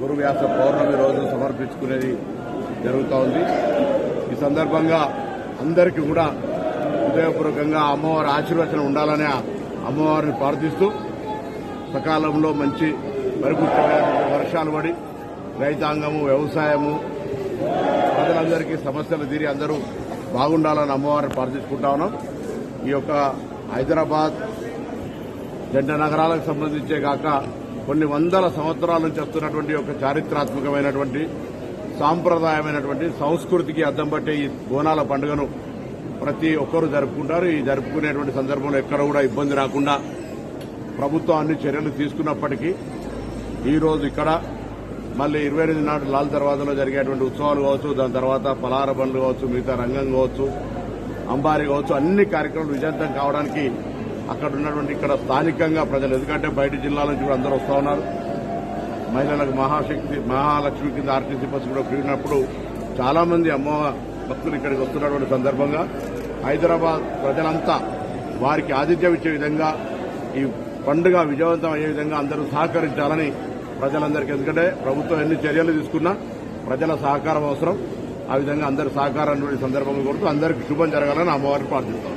గురువ్యాస పౌర్ణమి రోజు సమర్పించుకునేది జరుగుతూ ఉంది. ఈ సందర్భంగా అందరికీ కూడా హృదయపూర్వకంగా అమ్మవారి ఆశీర్వచనం ఉండాలని అమ్మవారిని ప్రార్థిస్తూ సకాలంలో మంచి పరిపుష్టమైన వర్షాలు పడి రైతాంగము, వ్యవసాయము, ప్రజలందరికీ సమస్యలు తీరి అందరూ బాగుండాలని అమ్మవారిని ప్రార్థించుకుంటా ఉన్నాం. ఈ యొక్క హైదరాబాద్ జంట నగరాలకు సంబంధించే కాక కొన్ని వందల సంవత్సరాల నుంచి వస్తున్నటువంటి ఒక చారిత్రాత్మకమైనటువంటి సాంప్రదాయమైనటువంటి సంస్కృతికి అద్దం పట్టే ఈ బోనాల పండుగను ప్రతి ఒక్కరూ జరుపుకుంటారు. ఈ జరుపుకునేటువంటి సందర్భంలో ఎక్కడ కూడా ఇబ్బంది రాకుండా ప్రభుత్వం అన్ని చర్యలు తీసుకున్నప్పటికీ ఈ రోజు ఇక్కడ మళ్లీ 28 నాడు లాల్ దర్వాజాలో జరిగేటువంటి ఉత్సవాలు కావచ్చు, దాని తర్వాత పలార బండ్లు కావచ్చు, మిగతా రంగం కావచ్చు, అంబారీ కావచ్చు, అన్ని కార్యక్రమాలు విజయవంతం కావడానికి అక్కడ ఉన్నటువంటి ఇక్కడ స్థానికంగా ప్రజలు, ఎందుకంటే బయట జిల్లాల నుంచి కూడా అందరూ వస్తూ ఉన్నారు. మహిళలకు మహాలక్ష్మి కింద ఆర్టీసీ బస్సు కూడా ఫ్రీ ఉన్నప్పుడు చాలా మంది అమ్మవారి భక్తులు ఇక్కడికి వస్తున్నటువంటి సందర్భంగా హైదరాబాద్ ప్రజలంతా వారికి ఆతిథ్యం ఇచ్చే విధంగా ఈ పండుగ విజయవంతం అయ్యే విధంగా అందరూ సహకరించాలని ప్రజలందరికీ, ఎందుకంటే ప్రభుత్వం ఎన్ని చర్యలు తీసుకున్నా ప్రజల సహకారం అవసరం. ఆ విధంగా అందరి సహకారాన్ని సందర్భంగా కోరుతూ అందరికీ శుభం జరగాలని అమ్మవారిని ప్రార్థిస్తాం.